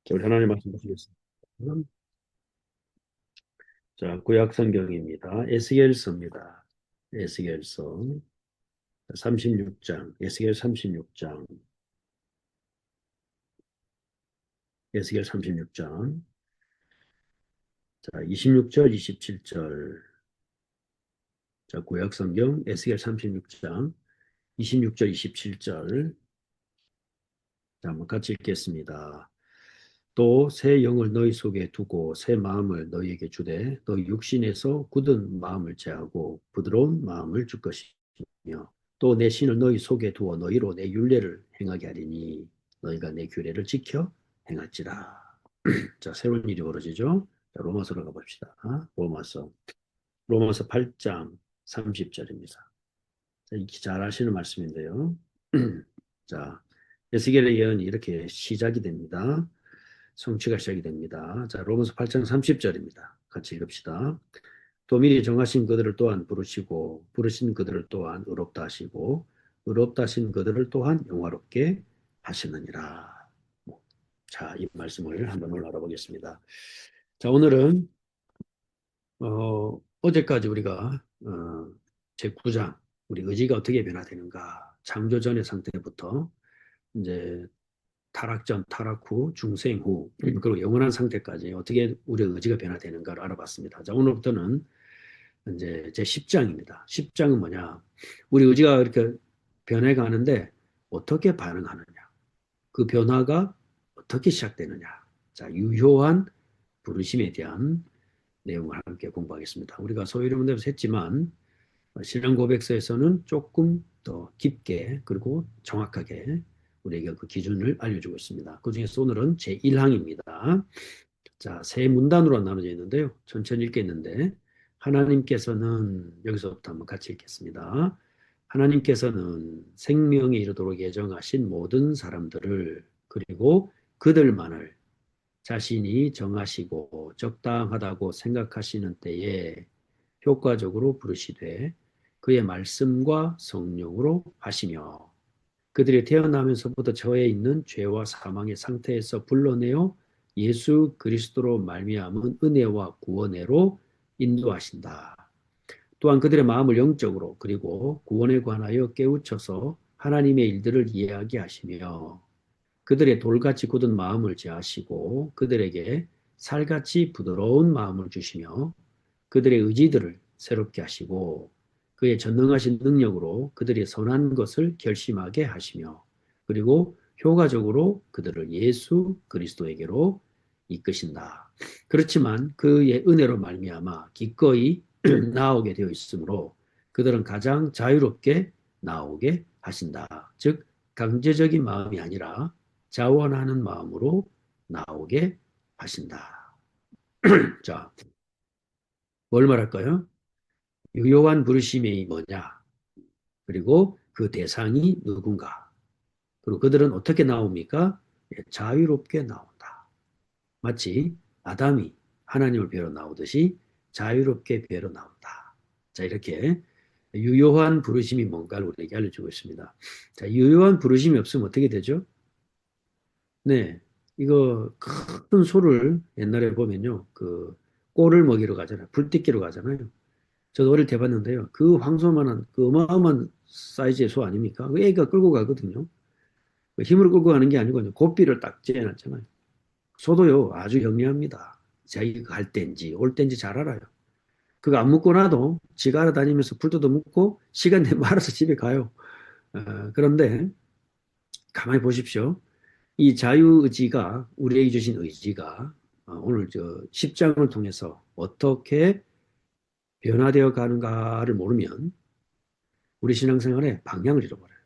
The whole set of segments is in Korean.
자, 우리 하나님 말씀 보시겠습니다. 자, 구약 성경입니다. 에스겔서입니다. 에스겔서 36장, 에스겔 36장, 에스겔 36장. 자, 26절, 27절. 자, 구약 성경 에스겔 36장, 26절, 27절. 자, 한번 같이 읽겠습니다. 또 새 영을 너희 속에 두고 새 마음을 너희에게 주되 너 육신에서 굳은 마음을 제하고 부드러운 마음을 줄 것이며 또 내 신을 너희 속에 두어 너희로 내 율례를 행하게 하리니 너희가 내 규례를 지켜 행할지라. 자, 새로운 일이 벌어지죠. 자, 로마서로 가봅시다. 로마서 8장 30절입니다. 잘 아시는 말씀인데요. 자, 에스겔의 예언이 이렇게 시작이 됩니다. 성취가 시작이 됩니다. 자, 로마서 8장 30절입니다. 같이 읽읍시다. 또 미리 정하신 그들을 또한 부르시고 부르신 그들을 또한 의롭다 하시고 의롭다 하신 그들을 또한 영화롭게 하시느니라. 자, 이 말씀을 한번 알아보겠습니다. 자, 오늘은 어제까지 우리가 제9장 우리 의지가 어떻게 변화되는가, 창조 전의 상태부터 이제 타락 전, 타락 후, 중생 후, 그리고 영원한 상태까지 어떻게 우리의 의지가 변화되는가를 알아봤습니다. 자, 오늘부터는 이제 제 10장입니다. 10장은 뭐냐? 우리 의지가 이렇게 변해가는데 어떻게 반응하느냐? 그 변화가 어떻게 시작되느냐? 자, 유효한 부르심에 대한 내용을 함께 공부하겠습니다. 우리가 소위 이름은 대로 했지만 신앙 고백서에서는 조금 더 깊게 그리고 정확하게 우리에게 그 기준을 알려주고 있습니다. 그 중에서 오늘은 제1항입니다. 자, 세 문단으로 나눠져 있는데요. 천천히 읽겠는데 하나님께서는 여기서부터 한번 같이 읽겠습니다. 하나님께서는 생명에 이르도록 예정하신 모든 사람들을 그리고 그들만을 자신이 정하시고 적당하다고 생각하시는 때에 효과적으로 부르시되 그의 말씀과 성령으로 하시며 그들이 태어나면서부터 저에 있는 죄와 사망의 상태에서 불러내어 예수 그리스도로 말미암은 은혜와 구원으로 인도하신다. 또한 그들의 마음을 영적으로 그리고 구원에 관하여 깨우쳐서 하나님의 일들을 이해하게 하시며 그들의 돌같이 굳은 마음을 제하시고 그들에게 살같이 부드러운 마음을 주시며 그들의 의지들을 새롭게 하시고 그의 전능하신 능력으로 그들이 선한 것을 결심하게 하시며 그리고 효과적으로 그들을 예수 그리스도에게로 이끄신다. 그렇지만 그의 은혜로 말미암아 기꺼이 나오게 되어 있으므로 그들은 가장 자유롭게 나오게 하신다. 즉 강제적인 마음이 아니라 자원하는 마음으로 나오게 하신다. 자, 뭘 말할까요? 유효한 부르심이 뭐냐? 그리고 그 대상이 누군가? 그리고 그들은 어떻게 나옵니까? 자유롭게 나온다. 마치 아담이 하나님을 뵈러 나오듯이 자유롭게 뵈러 나온다. 자, 이렇게 유효한 부르심이 뭔가를 우리에게 알려주고 있습니다. 자, 유효한 부르심이 없으면 어떻게 되죠? 네, 이거 큰 소를 옛날에 보면요, 그 꼴을 먹이러 가잖아요. 불띠끼러 가잖아요. 저도 어릴 때 봤는데요. 그 황소만한 그 어마어마한 사이즈의 소 아닙니까? 그 애가 끌고 가거든요. 그 힘으로 끌고 가는 게 아니고 고삐를 딱 째놨잖아요. 소도요 아주 영리합니다. 자기가 갈 때인지 올 때인지 잘 알아요. 그거 안 묶고 나도 지가 알아다니면서 풀도도 묶고 시간 되면 알아서 집에 가요. 그런데 가만히 보십시오. 이 자유의지가 우리에게 주신 의지가 오늘 저 10장을 통해서 어떻게 변화되어 가는가를 모르면 우리 신앙생활의 방향을 잃어버려요.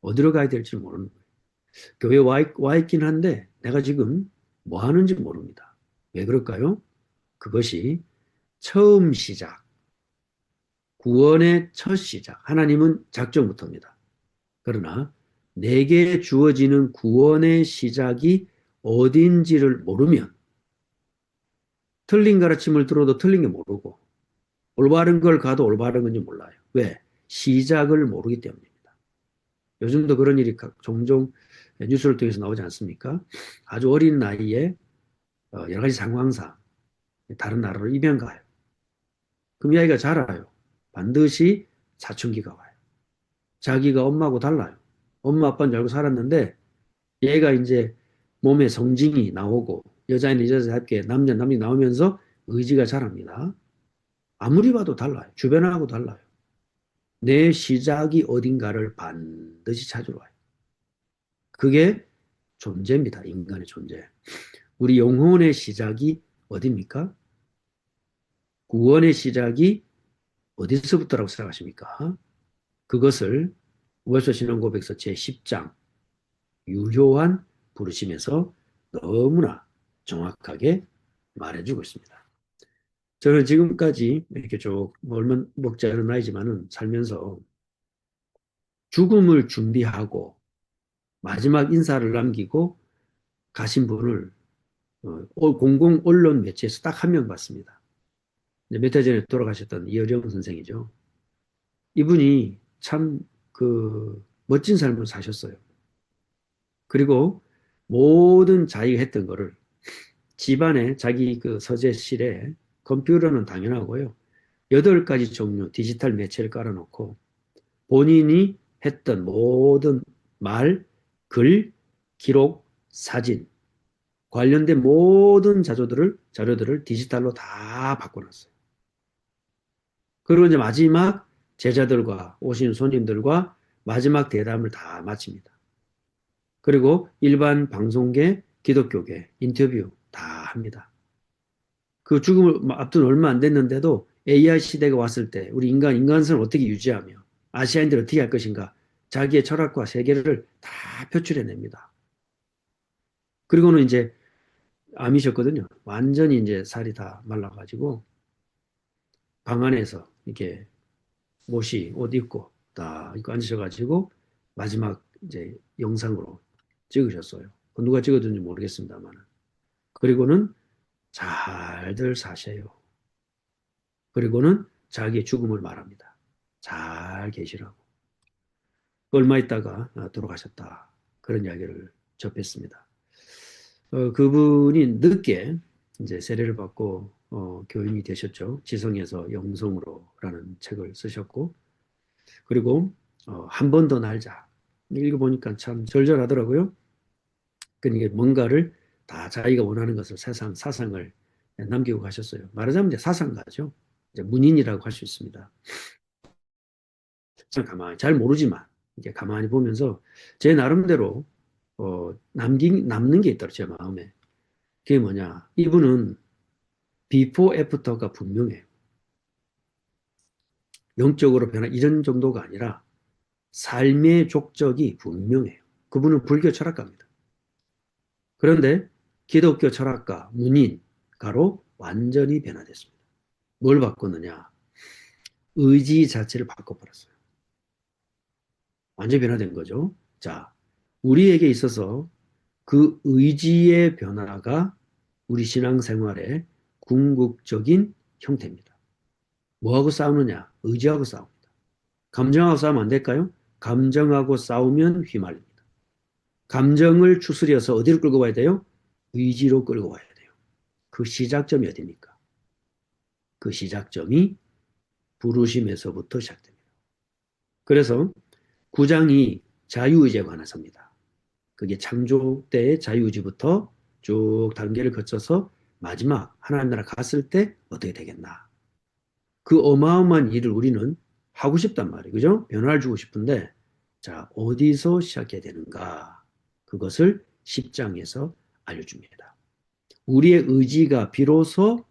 어디로 가야 될지 모르는 거예요. 교회에 와 있긴 한데 내가 지금 뭐 하는지 모릅니다. 왜 그럴까요? 그것이 처음 시작, 구원의 첫 시작. 하나님은 작정부터입니다. 그러나 내게 주어지는 구원의 시작이 어딘지를 모르면 틀린 가르침을 들어도 틀린 게 모르고 올바른 걸 가도 올바른 건지 몰라요. 왜? 시작을 모르기 때문입니다. 요즘도 그런 일이 종종 뉴스를 통해서 나오지 않습니까? 아주 어린 나이에 여러 가지 상황상 다른 나라로 입양 가요. 그럼 이 아이가 자라요. 반드시 사춘기가 와요. 자기가 엄마하고 달라요. 엄마 아빠인 줄 알고 살았는데 얘가 이제 몸에 성징이 나오고 여자는 여자답게 남자 남이 나오면서 의지가 자랍니다. 아무리 봐도 달라요. 주변하고 달라요. 내 시작이 어딘가를 반드시 찾으러 와요. 그게 존재입니다. 인간의 존재. 우리 영혼의 시작이 어디입니까? 구원의 시작이 어디서부터라고 생각하십니까? 그것을 월서 신앙고백서 제10장 유효한 부르심에서 너무나 정확하게 말해주고 있습니다. 저는 지금까지 이렇게 쭉 얼마 먹지 않은 나이지만은 살면서 죽음을 준비하고 마지막 인사를 남기고 가신 분을 공공 언론 매체에서 딱 한 명 봤습니다. 몇 해 전에 돌아가셨던 이어령 선생이죠. 이분이 참 그 멋진 삶을 사셨어요. 그리고 모든 자기가 했던 거를 집안에 자기 그 서재실에 컴퓨터는 당연하고요. 8가지 종류 디지털 매체를 깔아놓고 본인이 했던 모든 말, 글, 기록, 사진 관련된 모든 자료들을 디지털로 다 바꿔놨어요. 그리고 이제 마지막 제자들과 오신 손님들과 마지막 대담을 다 마칩니다. 그리고 일반 방송계, 기독교계 인터뷰 다 합니다. 그 죽음을 앞둔 얼마 안 됐는데도 AI 시대가 왔을 때 우리 인간성을 어떻게 유지하며 아시아인들 어떻게 할 것인가 자기의 철학과 세계를 다 표출해냅니다. 그리고는 이제 암이셨거든요. 완전히 이제 살이 다 말라가지고 방 안에서 이렇게 옷 입고 딱 입고 앉으셔가지고 마지막 이제 영상으로 찍으셨어요. 누가 찍어둔지 모르겠습니다만. 그리고는 잘들 사세요. 그리고는 자기의 죽음을 말합니다. 잘 계시라고. 얼마 있다가 돌아가셨다. 그런 이야기를 접했습니다. 그분이 늦게 이제 세례를 받고 교인이 되셨죠. 지성에서 영성으로라는 책을 쓰셨고 그리고 한 번 더 날자. 읽어보니까 참 절절하더라고요. 그러니까 뭔가를 다 자기가 원하는 것을 사상을 남기고 가셨어요. 말하자면 이제 사상가죠. 이제 문인이라고 할 수 있습니다. 가만히 잘 모르지만 이제 가만히 보면서 제 나름대로 남는 게 있더라고요. 제 마음에. 그게 뭐냐. 이분은 비포 애프터가 분명해요. 영적으로 변한 이런 정도가 아니라 삶의 족적이 분명해요. 그분은 불교 철학가입니다. 그런데 기독교 철학가, 문인가로 완전히 변화됐습니다. 뭘 바꿨느냐? 의지 자체를 바꿔버렸어요. 완전히 변화된 거죠. 자, 우리에게 있어서 그 의지의 변화가 우리 신앙생활의 궁극적인 형태입니다. 뭐하고 싸우느냐? 의지하고 싸웁니다. 감정하고 싸우면 안 될까요? 감정하고 싸우면 휘말립니다. 감정을 추스려서 어디로 끌고 가야 돼요? 의지로 끌고 가야 돼요. 그 시작점이 어디입니까? 그 시작점이 부르심에서부터 시작됩니다. 그래서 9장이 자유의지에 관해서입니다. 그게 창조 때의 자유의지부터 쭉 단계를 거쳐서 마지막 하나님 나라 갔을 때 어떻게 되겠나. 그 어마어마한 일을 우리는 하고 싶단 말이에요. 그죠? 변화를 주고 싶은데 자, 어디서 시작해야 되는가? 그것을 10장에서 알려줍니다. 우리의 의지가 비로소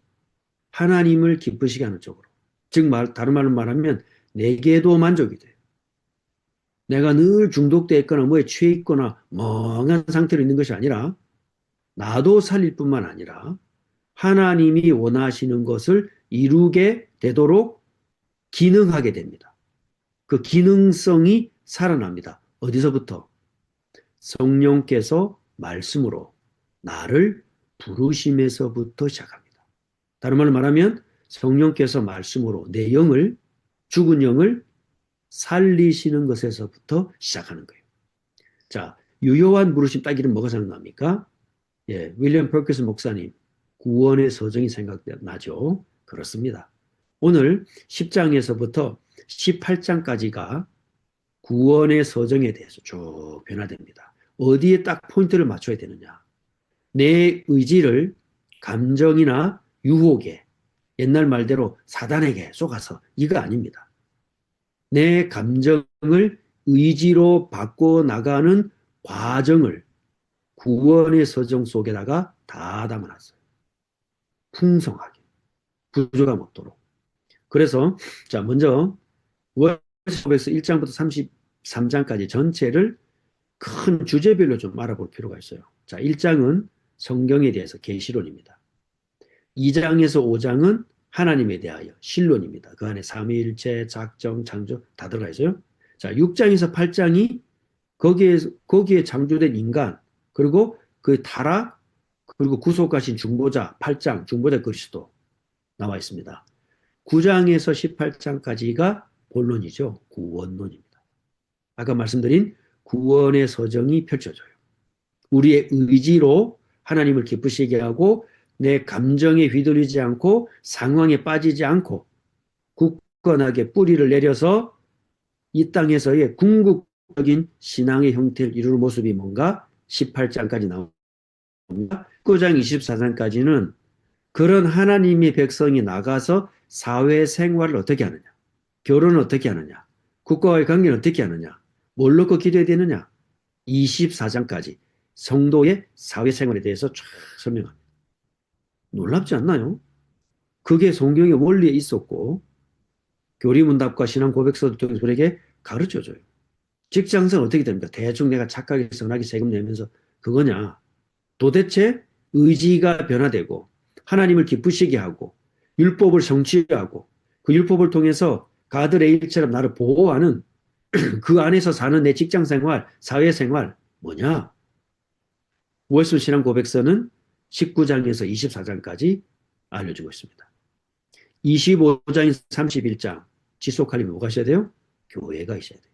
하나님을 기쁘시게 하는 쪽으로. 즉, 다른 말로 말하면 내게도 만족이 돼요. 내가 늘 중독되어 있거나 뭐에 취해 있거나 멍한 상태로 있는 것이 아니라 나도 살릴 뿐만 아니라 하나님이 원하시는 것을 이루게 되도록 기능하게 됩니다. 그 기능성이 살아납니다. 어디서부터? 성령께서 말씀으로 나를 부르심에서부터 시작합니다. 다른 말로 말하면 성령께서 말씀으로 내 죽은 영을 살리시는 것에서부터 시작하는 거예요. 자, 유효한 부르심 딱 이름 뭐가 생각납니까? 예, 윌리엄 퍼킨스 목사님 구원의 서정이 생각나죠? 그렇습니다. 오늘 10장에서부터 18장까지가 구원의 서정에 대해서 쭉 변화됩니다. 어디에 딱 포인트를 맞춰야 되느냐? 내 의지를 감정이나 유혹에 옛날 말대로 사단에게 속아서 이거 아닙니다. 내 감정을 의지로 바꿔 나가는 과정을 구원의 서정 속에다가 다 담아놨어요. 풍성하게 부족함 없도록. 그래서 자 먼저 월스백스 1장부터 33장까지 전체를 큰 주제별로 좀 알아볼 필요가 있어요. 자 1장은 성경에 대해서 계시론입니다. 2장에서 5장은 하나님에 대하여 신론입니다. 그 안에 삼위일체, 작정, 창조 다 들어가 있어요. 자 6장에서 8장이 거기에 창조된 인간 그리고 그 타락 그리고 구속하신 중보자 8장 중보자 그리스도 나와 있습니다. 9장에서 18장까지가 본론이죠. 구원론입니다. 아까 말씀드린 구원의 서정이 펼쳐져요. 우리의 의지로 하나님을 기쁘시게 하고 내 감정에 휘둘리지 않고 상황에 빠지지 않고 굳건하게 뿌리를 내려서 이 땅에서의 궁극적인 신앙의 형태를 이루는 모습이 뭔가 18장까지 나옵니다. 9장 24장까지는 그런 하나님의 백성이 나가서 사회생활을 어떻게 하느냐, 결혼을 어떻게 하느냐, 국가와의 관계를 어떻게 하느냐, 뭘 놓고 기도해야 되느냐, 24장까지 성도의 사회생활에 대해서 쫙 설명합니다. 놀랍지 않나요? 그게 성경의 원리에 있었고 교리문답과 신앙 고백서를 통해서 우리에게 가르쳐줘요. 직장생활 어떻게 됩니까? 대충 내가 착하게 선하게 세금 내면서 그거냐? 도대체 의지가 변화되고 하나님을 기쁘시게 하고 율법을 성취하고 그 율법을 통해서 가드레일처럼 나를 보호하는 그 안에서 사는 내 직장생활, 사회생활 뭐냐? 월수 신앙 고백서는 19장에서 24장까지 알려주고 있습니다. 25장에서 31장 지속하려면 뭐가 있어야 돼요? 교회가 있어야 돼요.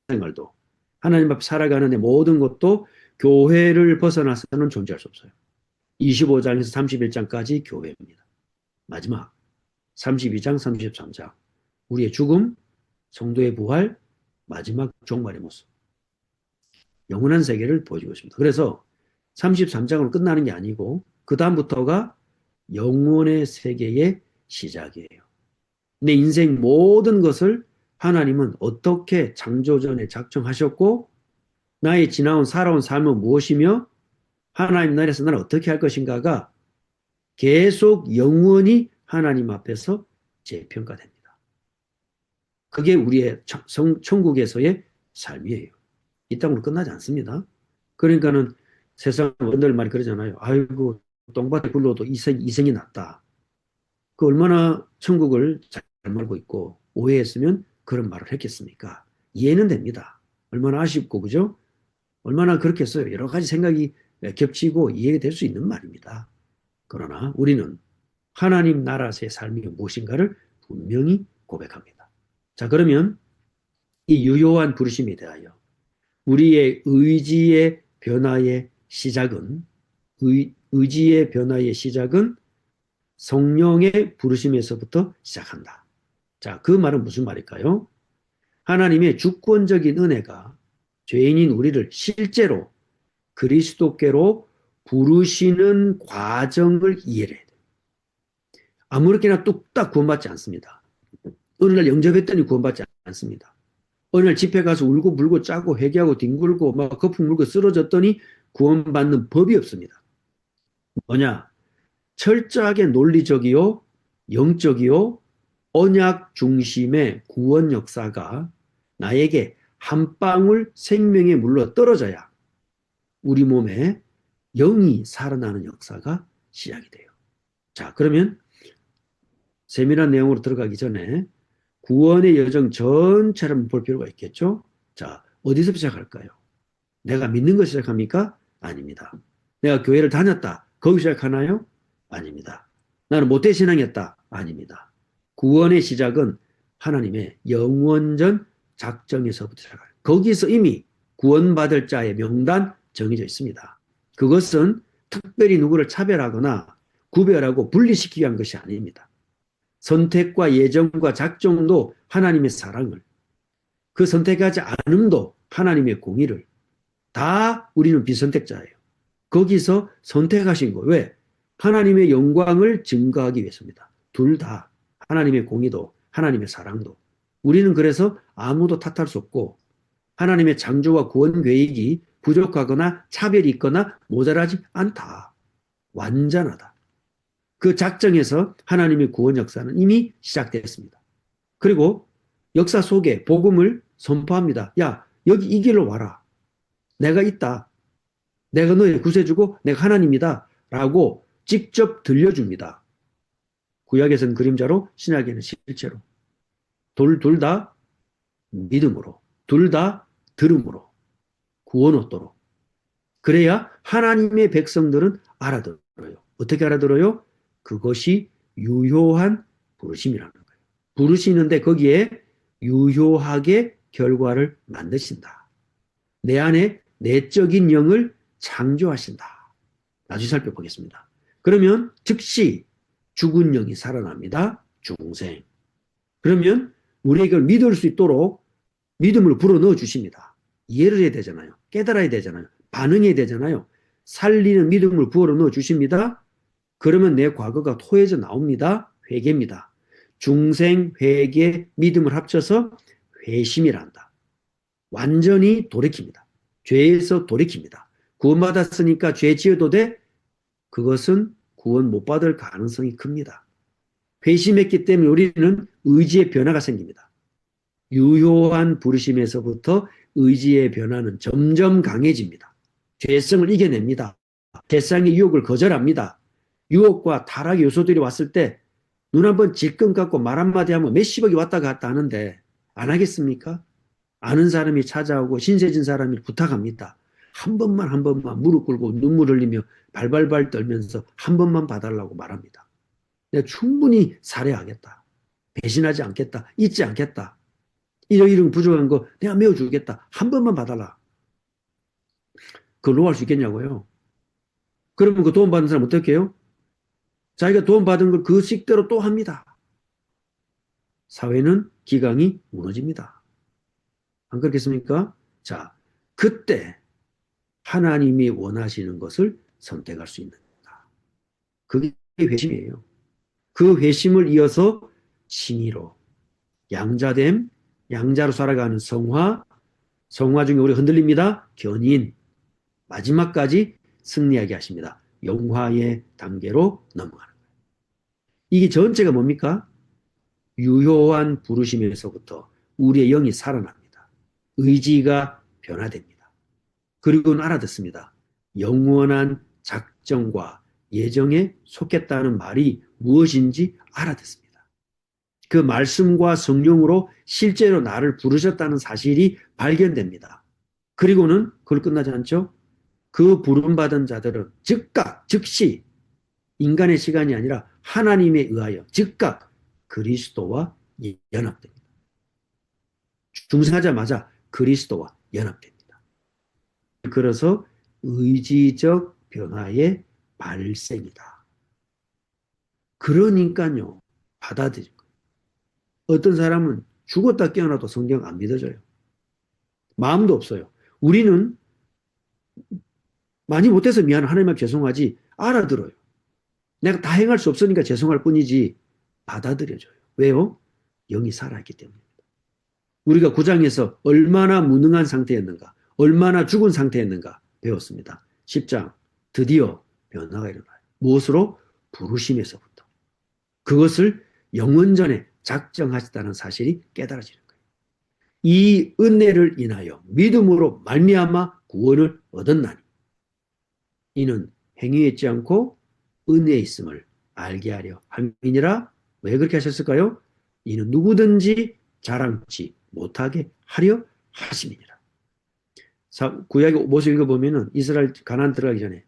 생활도 하나님 앞에 살아가는 데 모든 것도 교회를 벗어나서는 존재할 수 없어요. 25장에서 31장까지 교회입니다. 마지막 32장, 33장 우리의 죽음, 성도의 부활, 마지막 종말의 모습 영원한 세계를 보여주고 있습니다. 그래서 33장으로 끝나는 게 아니고 그 다음부터가 영원의 세계의 시작이에요. 내 인생 모든 것을 하나님은 어떻게 창조전에 작정하셨고 나의 지나온 살아온 삶은 무엇이며 하나님 나라에서 나는 어떻게 할 것인가가 계속 영원히 하나님 앞에서 재평가됩니다. 그게 우리의 천국에서의 삶이에요. 이 땅으로 끝나지 않습니다. 그러니까는 세상 어른들 말이 그러잖아요. 아이고 똥밭에 굴러도 이생이 낫다. 그 얼마나 천국을 잘 알고 있고 오해했으면 그런 말을 했겠습니까? 이해는 됩니다. 얼마나 아쉽고 그죠? 얼마나 그렇겠어요. 여러 가지 생각이 겹치고 이해가 될 수 있는 말입니다. 그러나 우리는 하나님 나라의 삶이 무엇인가를 분명히 고백합니다. 자, 그러면 이 유효한 부르심에 대하여 우리의 의지의 변화의 시작은 의지의 변화의 시작은 성령의 부르심에서부터 시작한다. 자, 그 말은 무슨 말일까요? 하나님의 주권적인 은혜가 죄인인 우리를 실제로 그리스도께로 부르시는 과정을 이해해야 돼요. 아무렇게나 뚝딱 구원받지 않습니다. 어느 날 영접했더니 구원받지 않습니다. 어느 날 집회 가서 울고 불고 짜고 회개하고 뒹굴고 막 거품 물고 쓰러졌더니 구원받는 법이 없습니다. 뭐냐? 철저하게 논리적이요, 영적이요, 언약 중심의 구원 역사가 나에게 한 방울 생명의 물로 떨어져야 우리 몸에 영이 살아나는 역사가 시작이 돼요. 자, 그러면 세밀한 내용으로 들어가기 전에 구원의 여정 전체를 볼 필요가 있겠죠? 자, 어디서 시작할까요? 내가 믿는 것 시작합니까? 아닙니다. 내가 교회를 다녔다. 거기 시작하나요? 아닙니다. 나는 모태신앙이었다. 아닙니다. 구원의 시작은 하나님의 영원전 작정에서부터 시작해요. 거기서 이미 구원받을 자의 명단 정해져 있습니다. 그것은 특별히 누구를 차별하거나 구별하고 분리시키기 위한 것이 아닙니다. 선택과 예정과 작정도 하나님의 사랑을, 그 선택하지 않음도 하나님의 공의를, 다 우리는 비선택자예요. 거기서 선택하신 거. 왜? 하나님의 영광을 증거하기 위해서입니다. 둘 다. 하나님의 공의도 하나님의 사랑도. 우리는 그래서 아무도 탓할 수 없고 하나님의 창조와 구원 계획이 부족하거나 차별이 있거나 모자라지 않다. 완전하다. 그 작정에서 하나님의 구원 역사는 이미 시작됐습니다. 그리고 역사 속에 복음을 선포합니다. 야, 여기 이 길로 와라. 내가 있다. 내가 너의 구세주고 내가 하나님이다. 라고 직접 들려줍니다. 구약에서는 그림자로, 신약에는 실제로. 둘 다 믿음으로, 둘 다 들음으로, 구원 얻도록. 그래야 하나님의 백성들은 알아들어요. 어떻게 알아들어요? 그것이 유효한 부르심이라는 거예요. 부르시는데 거기에 유효하게 결과를 만드신다. 내 안에 내적인 영을 창조하신다. 나중에 살펴보겠습니다. 그러면 즉시 죽은 영이 살아납니다. 중생. 그러면 우리에게 그걸 믿을 수 있도록 믿음을 불어넣어 주십니다. 이해를 해야 되잖아요. 깨달아야 되잖아요. 반응해야 되잖아요. 살리는 믿음을 불어넣어 주십니다. 그러면 내 과거가 토해져 나옵니다. 회개입니다. 중생, 회개, 믿음을 합쳐서 회심이란다. 완전히 돌이킵니다. 죄에서 돌이킵니다. 구원받았으니까 죄 지어도 돼? 그것은 구원 못 받을 가능성이 큽니다. 회심했기 때문에 우리는 의지의 변화가 생깁니다. 유효한 부르심에서부터 의지의 변화는 점점 강해집니다. 죄성을 이겨냅니다. 세상의 유혹을 거절합니다. 유혹과 타락의 요소들이 왔을 때 눈 한번 질끈 감고 말 한마디 하면 몇십억이 왔다 갔다 하는데 안 하겠습니까? 아는 사람이 찾아오고 신세진 사람이 부탁합니다. 한 번만 무릎 꿇고 눈물 흘리며 발발발 떨면서 한 번만 봐달라고 말합니다. 내가 충분히 살해하겠다. 배신하지 않겠다. 잊지 않겠다. 이런 부족한 거 내가 메워주겠다. 한 번만 봐달라. 그걸로 할 수 있겠냐고요. 그러면 그 도움 받은 사람 어떻게 해요? 자기가 도움 받은 걸 그 식대로 또 합니다. 사회는 기강이 무너집니다. 안 그렇겠습니까? 자, 그때 하나님이 원하시는 것을 선택할 수 있는다. 그게 회심이에요. 그 회심을 이어서 신의로, 양자됨, 양자로 살아가는 성화, 성화 중에 우리 흔들립니다. 견인, 마지막까지 승리하게 하십니다. 영화의 단계로 넘어가는 거예요. 이게 전체가 뭡니까? 유효한 부르심에서부터 우리의 영이 살아납니다. 의지가 변화됩니다. 그리고는 알아듣습니다. 영원한 작정과 예정에 속했다는 말이 무엇인지 알아듣습니다. 그 말씀과 성령으로 실제로 나를 부르셨다는 사실이 발견됩니다. 그리고는 그걸 끝나지 않죠? 그 부름받은 자들은 즉각, 즉시 인간의 시간이 아니라 하나님에 의하여 즉각 그리스도와 연합됩니다. 중생하자마자 그리스도와 연합됩니다. 그래서 의지적 변화의 발생이다. 그러니까요, 받아들인 거예요. 어떤 사람은 죽었다 깨어나도 성경 안 믿어져요. 마음도 없어요. 우리는 많이 못해서 미안, 하나님 앞에 죄송하지, 알아들어요. 내가 다 행할 수 없으니까 죄송할 뿐이지 받아들여져요. 왜요? 영이 살아있기 때문입니다. 우리가 9장에서 얼마나 무능한 상태였는가, 얼마나 죽은 상태였는가 배웠습니다. 10장 드디어 변화가 일어나요. 무엇으로? 부르심에서부터. 그것을 영원전에 작정하셨다는 사실이 깨달아지는 거예요. 이 은혜를 인하여 믿음으로 말미암아 구원을 얻었나니 이는 행위에 있지 않고 은혜에 있음을 알게 하려 함이니라. 왜 그렇게 하셨을까요? 이는 누구든지 자랑치 못하게 하려 하심이니라. 구약의 모습 읽어보면 이스라엘 가나안 들어가기 전에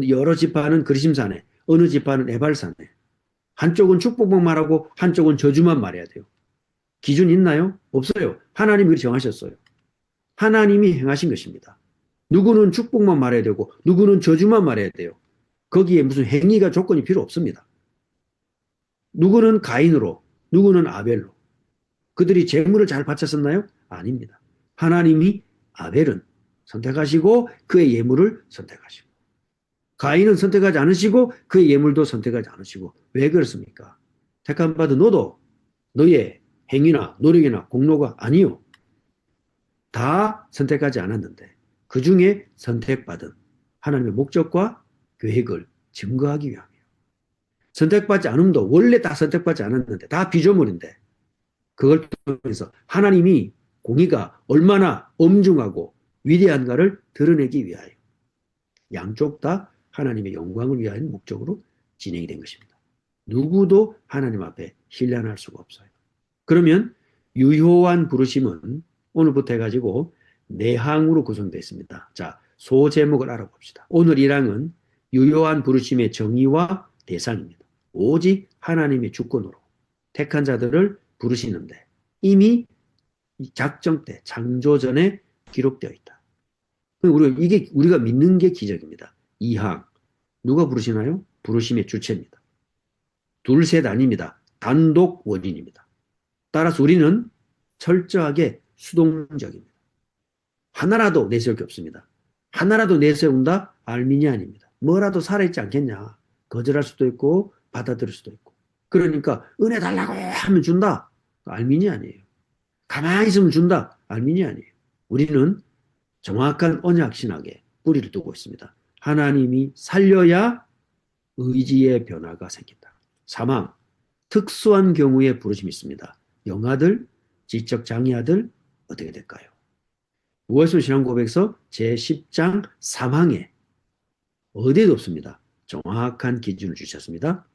여러 지파는 그리심산에, 어느 지파는 에발산에, 한쪽은 축복만 말하고 한쪽은 저주만 말해야 돼요. 기준 있나요? 없어요. 하나님이 그렇게 정하셨어요. 하나님이 행하신 것입니다. 누구는 축복만 말해야 되고 누구는 저주만 말해야 돼요. 거기에 무슨 행위가 조건이 필요 없습니다. 누구는 가인으로, 누구는 아벨로. 그들이 재물을 잘 바쳤었나요? 아닙니다. 하나님이 아벨은 선택하시고 그의 예물을 선택하시고 가인은 선택하지 않으시고 그의 예물도 선택하지 않으시고 왜 그렇습니까? 택함 받은 너도 너의 행위나 노력이나 공로가 아니요. 다 선택하지 않았는데 그 중에 선택받은 하나님의 목적과 계획을 증거하기 위함이에요. 선택받지 않음도 원래 다 선택받지 않았는데 다 피조물인데 그걸 통해서 하나님이 공의가 얼마나 엄중하고 위대한가를 드러내기 위하여 양쪽 다 하나님의 영광을 위한 목적으로 진행이 된 것입니다. 누구도 하나님 앞에 신뢰할 수가 없어요. 그러면 유효한 부르심은 오늘부터 해가지고 네 항으로 구성되어 있습니다. 자, 소제목을 알아봅시다. 오늘 1항은 유효한 부르심의 정의와 대상입니다. 오직 하나님의 주권으로 택한 자들을 부르시는데 이미 작정 때 창조 전에 기록되어 있다. 이게 우리가 믿는 게 기적입니다. 2항 누가 부르시나요? 부르심의 주체입니다. 둘, 셋 아닙니다. 단독 원인입니다. 따라서 우리는 철저하게 수동적입니다. 하나라도 내세울 게 없습니다. 하나라도 내세운다? 알미니안입니다. 뭐라도 살아있지 않겠냐. 거절할 수도 있고 받아들일 수도 있고. 그러니까 은혜 달라고 하면 준다? 알미니안이에요. 가만히 있으면 준다? 알미니안이에요. 우리는 정확한 언약 신학에 뿌리를 두고 있습니다. 하나님이 살려야 의지의 변화가 생긴다. 사망, 특수한 경우에 부르심이 있습니다. 영아들, 지적 장애아들 어떻게 될까요? 우월순 신앙고백서 제10장 3항에 어디에도 없습니다. 정확한 기준을 주셨습니다.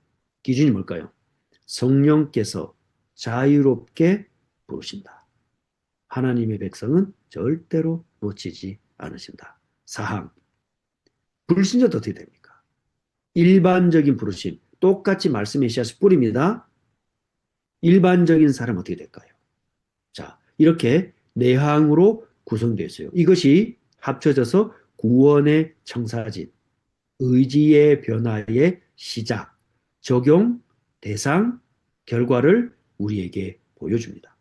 기준이 뭘까요? 성령께서 자유롭게 부르신다. 하나님의 백성은 절대로 놓치지 않으신다. 4항, 불신자도 어떻게 됩니까? 일반적인 부르심, 똑같이 말씀의 씨앗을 뿌립니다. 일반적인 사람 어떻게 될까요? 자, 이렇게 내항으로 구성되어 있어요. 이것이 합쳐져서 구원의 청사진, 의지의 변화의 시작, 적용, 대상, 결과를 우리에게 보여줍니다.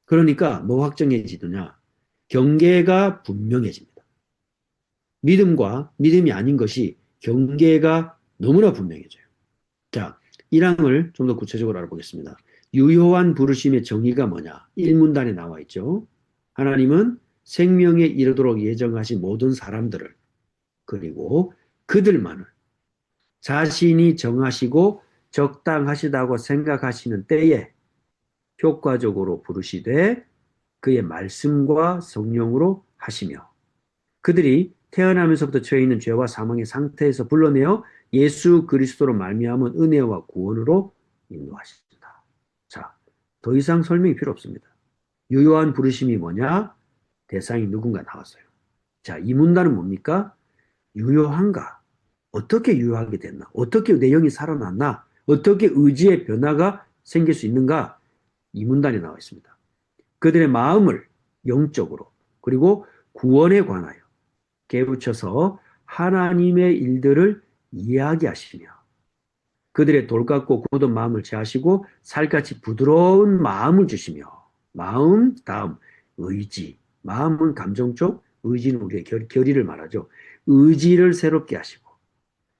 그러니까 뭐 확정해지느냐? 경계가 분명해집니다. 믿음과 믿음이 아닌 것이 경계가 너무나 분명해져요. 자, 1항을 좀 더 구체적으로 알아보겠습니다. 유효한 부르심의 정의가 뭐냐? 1문단에 나와 있죠. 하나님은 생명에 이르도록 예정하신 모든 사람들을 그리고 그들만을 자신이 정하시고 적당하시다고 생각하시는 때에 효과적으로 부르시되 그의 말씀과 성령으로 하시며 그들이 태어나면서부터 처해 있는 죄와 사망의 상태에서 불러내어 예수 그리스도로 말미암은 은혜와 구원으로 인도하신다. 자, 더 이상 설명이 필요 없습니다. 유효한 부르심이 뭐냐? 대상이 누군가 나왔어요. 자, 이 문단은 뭡니까? 유효한가? 어떻게 유효하게 됐나? 어떻게 내 영이 살아났나? 어떻게 의지의 변화가 생길 수 있는가? 이 문단에 나와 있습니다. 그들의 마음을 영적으로 그리고 구원에 관하여 깨우쳐서 하나님의 일들을 이야기하시며 그들의 돌같고 굳은 마음을 제하시고 살같이 부드러운 마음을 주시며 마음 다음 의지 마음은 감정 쪽 의지는 우리의 결의를 말하죠. 의지를 새롭게 하시고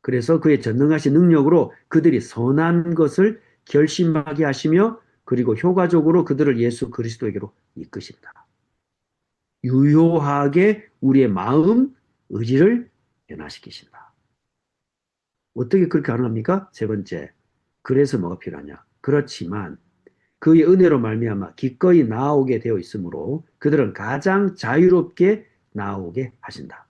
그래서 그의 전능하신 능력으로 그들이 선한 것을 결심하게 하시며 그리고 효과적으로 그들을 예수 그리스도에게로 이끄신다. 유효하게 우리의 마음, 의지를 변화시키신다. 어떻게 그렇게 가능합니까? 세 번째, 그래서 뭐가 필요하냐? 그렇지만 그의 은혜로 말미암아 기꺼이 나아오게 되어 있으므로 그들은 가장 자유롭게 나아오게 하신다.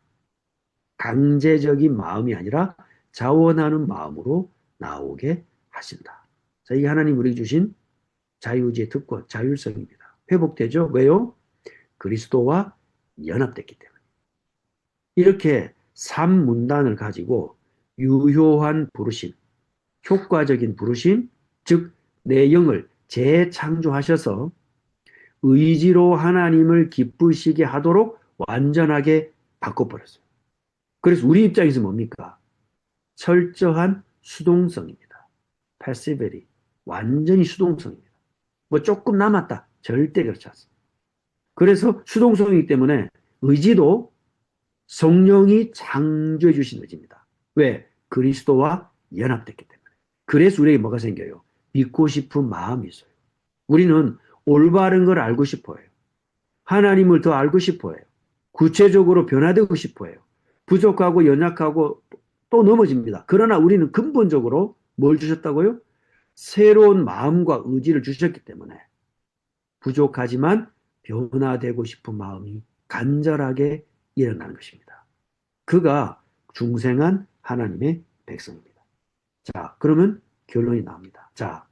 강제적인 마음이 아니라 자원하는 마음으로 나오게 하신다. 자, 이게 하나님 우리에게 주신 자유의지의 특권, 자율성입니다. 회복되죠? 왜요? 그리스도와 연합됐기 때문에. 이렇게 3문단을 가지고 유효한 부르심, 효과적인 부르심, 즉 내 영을 재창조하셔서 의지로 하나님을 기쁘시게 하도록 완전하게 바꿔버렸어요. 그래서 우리 입장에서 뭡니까? 철저한 수동성입니다. 패시비티. 완전히 수동성입니다. 뭐 조금 남았다. 절대 그렇지 않습니다. 그래서 수동성이기 때문에 의지도 성령이 창조해 주신 의지입니다. 왜? 그리스도와 연합됐기 때문에. 그래서 우리에게 뭐가 생겨요? 믿고 싶은 마음이 있어요. 우리는 올바른 걸 알고 싶어 해요. 하나님을 더 알고 싶어 해요. 구체적으로 변화되고 싶어 해요. 부족하고 연약하고 또 넘어집니다. 그러나 우리는 근본적으로 뭘 주셨다고요? 새로운 마음과 의지를 주셨기 때문에 부족하지만 변화되고 싶은 마음이 간절하게 일어나는 것입니다. 그가 중생한 하나님의 백성입니다. 자, 그러면 결론이 나옵니다. 자,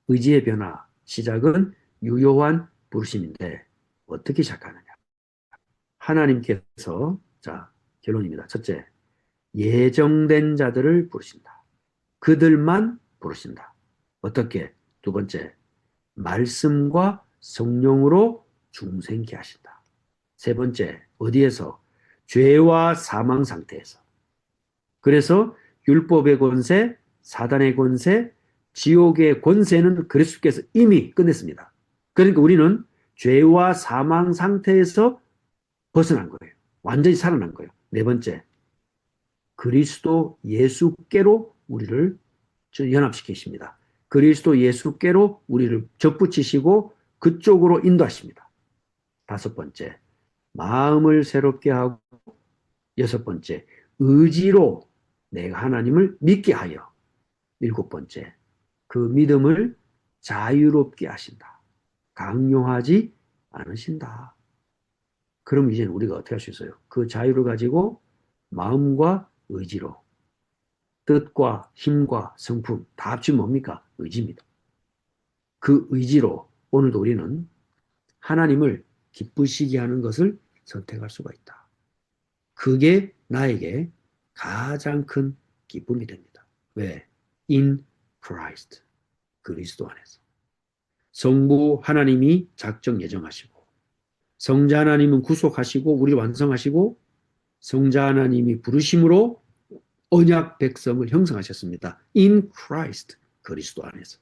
의지의 변화, 시작은 유효한 부르심인데 어떻게 시작하느냐? 하나님께서, 자, 결론입니다. 첫째, 예정된 자들을 부르신다. 그들만 부르신다. 어떻게? 두 번째, 말씀과 성령으로 중생케 하신다. 세 번째, 어디에서? 죄와 사망 상태에서. 그래서 율법의 권세, 사단의 권세, 지옥의 권세는 그리스도께서 이미 끝냈습니다. 그러니까 우리는 죄와 사망 상태에서 벗어난 거예요. 완전히 살아난 거예요. 네 번째, 그리스도 예수께로 우리를 연합시키십니다. 그리스도 예수께로 우리를 접붙이시고 그쪽으로 인도하십니다. 다섯 번째, 마음을 새롭게 하고 여섯 번째, 의지로 내가 하나님을 믿게 하여 일곱 번째, 그 믿음을 자유롭게 하신다. 강요하지 않으신다. 그럼 이제는 우리가 어떻게 할 수 있어요? 그 자유를 가지고 마음과 의지로 뜻과 힘과 성품 다 합치면 뭡니까? 의지입니다. 그 의지로 오늘도 우리는 하나님을 기쁘시게 하는 것을 선택할 수가 있다. 그게 나에게 가장 큰 기쁨이 됩니다. 왜? In Christ. 그리스도 안에서. 성부 하나님이 작정 예정하시고 성자 하나님은 구속하시고 우리를 완성하시고 성자 하나님이 부르심으로 언약 백성을 형성하셨습니다. In Christ. 그리스도 안에서.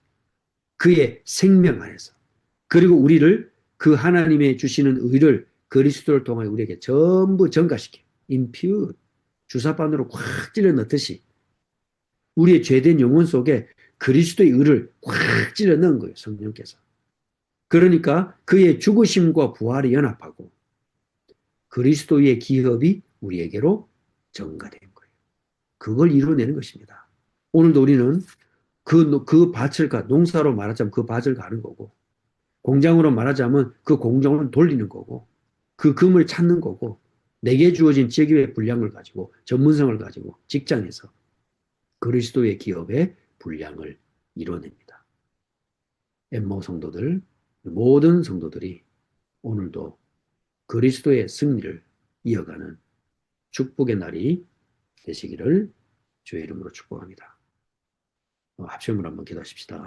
그의 생명 안에서. 그리고 우리를 그 하나님의 주시는 의를 그리스도를 통하여 우리에게 전부 전가시켜. impute. 주사바늘로 꽉 찔러 넣듯이 우리의 죄된 영혼 속에 그리스도의 의를 꽉 찔러 넣은 거예요. 성령께서. 그러니까 그의 죽으심과 부활이 연합하고 그리스도의 기업이 우리에게로 전가된 거예요. 그걸 이루어내는 것입니다. 오늘도 우리는 그 밭을 농사로 말하자면 그 밭을 가는 거고 공장으로 말하자면 그 공장을 돌리는 거고 그 금을 찾는 거고 내게 주어진 직업의 분량을 가지고 전문성을 가지고 직장에서 그리스도의 기업의 분량을 이뤄냅니다. 엠마오 성도들, 모든 성도들이 오늘도 그리스도의 승리를 이어가는 축복의 날이 되시기를 주의 이름으로 축복합니다. 합심을 한번 기도하십시다.